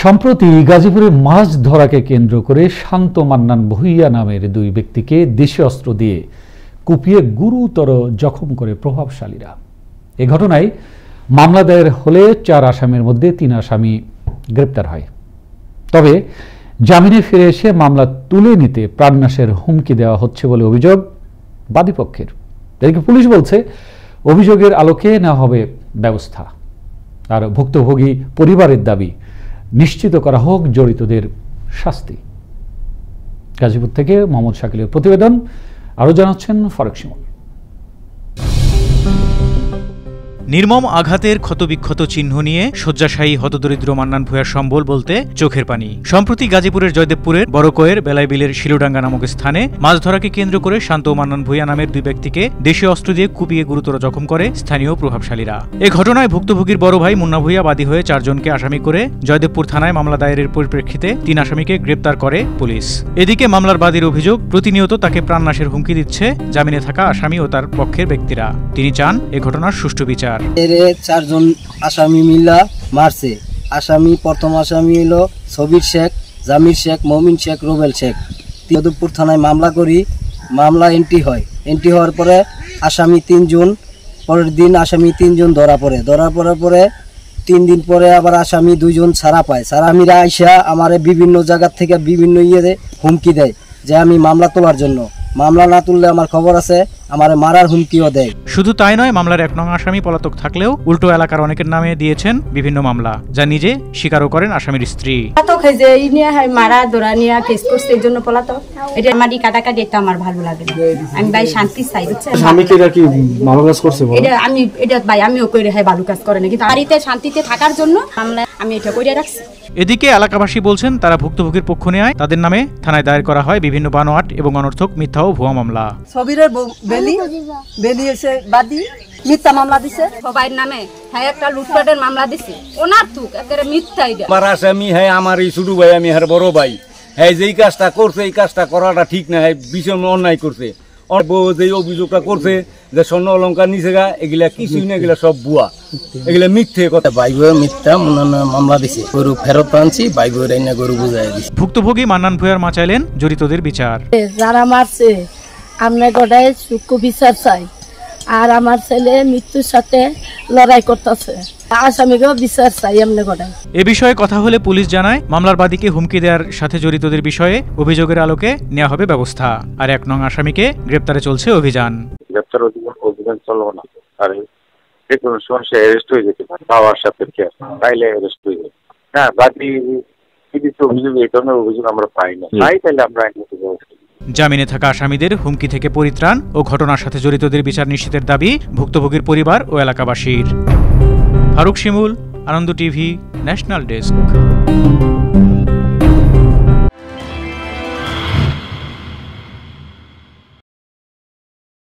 সম্প্রতি গাজীপুরে মাছ ধরাকে কেন্দ্র করে শান্ত মান্নান ভূঁইয়া নামের দুই ব্যক্তিকে দেশীয় অস্ত্র দিয়ে কুপিয়ে গুরুতর জখম করে প্রভাবশালীরা। এ ঘটনায় মামলা দায়ের হলে 4 আসামির মধ্যে 3 আসামি গ্রেপ্তার হয়। তবে জামিনে ফিরে এসে মামলা তুলে নিতে প্রাণনাশের হুমকি দেওয়া হচ্ছে বলে অভিযোগ বাদীপক্ষের। এদিকে পুলিশ বলছে অভিযোগের আলোকে নেওয়া হবে ব্যবস্থা। আর ভুক্তভোগী পরিবারের দাবি নিশ্চিত করা হোক জড়িতদের শাস্তি। গাজীপুর থেকে মোহাম্মদ শাকিলের প্রতিবেদন, আরো জানাচ্ছেন ফারুক শিমুল। নির্মম আঘাতের ক্ষতবিক্ষত চিহ্ন নিয়ে শয্যাশায়ী হতদরিদ্র মান্নান ভূঁইয়ার সম্বল বলতে চোখের পানি। সম্প্রতি গাজীপুরের জয়দেবপুরের বড়কয়ের বেলাইবিলের শিলুডাঙ্গা নামক স্থানে মাছ ধরাকে কেন্দ্র করে শান্ত মান্নান ভূঁইয়া নামের দুই ব্যক্তিকে দেশীয় অস্ত্র দিয়ে কুপিয়ে গুরুতর জখম করে স্থানীয় প্রভাবশালীরা। এ ঘটনায় ভুক্তভোগীর বড় ভাই মুন্না ভূঁইয়া বাদী হয়ে 4 জনকে আসামি করে জয়দেবপুর থানায় মামলা দায়েরের পরিপ্রেক্ষিতে 3 আসামিকে গ্রেপ্তার করে পুলিশ। এদিকে মামলার বাদীর অভিযোগ, প্রতিনিয়ত তাকে প্রাণনাশের হুমকি দিচ্ছে জামিনে থাকা আসামি ও তার পক্ষের ব্যক্তিরা। তিনি চান এ ঘটনার সুষ্ঠু বিচার। 4 জন আসামি মিলা মারছে। আসামি প্রথম আসামি হলো সবির শেখ, জামির শেখ, মমিন শেখ, রুবেল শেখ। জয়দেবপুর থানায় মামলা করি, মামলা এন্ট্রি হয়। এন্ট্রি হওয়ার পরে আসামি 3 জন, পরের দিন আসামি 3 জন ধরা পড়ার পরে 3 দিন পরে আবার আসামি 2 জন ছাড়া পায়। আসামিরা আইসা আমার বিভিন্ন জায়গা থেকে বিভিন্ন হুমকি দেয় যে আমি মামলা তোলার জন্য, মামলা না তুললে আমার খবর আছে, আমার মারার হুমকিও দেয়। শুধু তাই নয়, মামলার 1 নং আসামি পলাতক থাকলেও উল্টো এলাকার অনেকের নামে দিয়েছেন বিভিন্ন মামলা, যা নিজে স্বীকারও করেন আসামির স্ত্রী। পলাতক যে এই নিয়ে মারা ধরা নিয়ে কেস করছে, এই জন্য পলাতক। এটা আমারই কাটাকাটি, এটা আমার ভালো লাগে না। আমি ভাই শান্তি চাই, বুঝছেন? স্বামীকে কি ভালো কাজ করছে? এটা ভাই আমিও কইরে হয় ভালো কাজ করে না, কিন্তু বাড়িতে শান্তিতে থাকার জন্য মামলা আমি এটা কইরে রাখছি। এদিকে এলাকাবাসী বলছেন তারা ভুক্তভোগীর পক্ষ নেয় তাদের নামে থানায় দায়ের করা হয় বিভিন্ন বানোয়াট এবং অনর্থক মিথ্যা ও ভুয়া মামলা। সবিরের বেলি এসে বাদী মিথ্যা মামলা দিছে, সবার নামে হ্যাঁ একটা লুটপাটের মামলা দিছে। ওনার তুক একেবারে মিথ্যাই দেয়। আমার আসামি হ্যাঁ আমার এই ছোট ভাই, আমি হার বড় ভাই। হ্যাঁ যেই কাজটা করছে এই কাজটা করাটা ঠিক না, হ্যাঁ ভীষণ অন্যায় করছে। যে অভিযোগটা করছে যে স্বর্ণ অলঙ্কার নিচে গা, এগুলা কিছুই না, এগুলা সব ভুয়া, এগুলা মিথ্যে কথা। ভাই বউ মিথ্যা মামলা দিছে, গরু ফেরত আনছি, ভাই বউ রাইনা গরু বুঝাই দিছে। ভুক্তভোগী মান্নান ভূঁইয়ার মা চাইলেন জড়িতদের বিচার। যারা মারছে আমরা গোটায় সূক্ষ্ম বিচার চাই, আর আমার ছেলে মৃত্যুর সাথে লড়াই করতেছে, আসামিকেও বিচার চাই আমরা গোটায়। এ বিষয়ে কথা হলে পুলিশ জানায় মামলার বাদীকে হুমকি দেওয়ার সাথে জড়িতদের বিষয়ে অভিযোগের আলোকে নেওয়া হবে ব্যবস্থা। আর 1 নং আসামিকে গ্রেপ্তারে চলছে অভিযান। গ্রেপ্তার অভিযান চলবে না, আর যে কোনো সময় সে অ্যারেস্ট হয়ে যেতে পারে, পাওয়ার সাপেক্ষে তাইলে অ্যারেস্ট হয়ে যাবে। হ্যাঁ, বাদী কিছু অভিযোগ, এই ধরনের অভিযোগ আমরা পাই না, তাইলে আমরা আইনগত ব্যবস্থা। জামিনে থাকা আসামিদের হুমকি থেকে পরিত্রাণ ও ঘটনার সাথে জড়িতদের বিচার নিশ্চিতের দাবি ভুক্তভোগীর পরিবার ও এলাকাবাসীর। ফারুক শিমুল, আনন্দ টিভি, ন্যাশনাল ডেস্ক।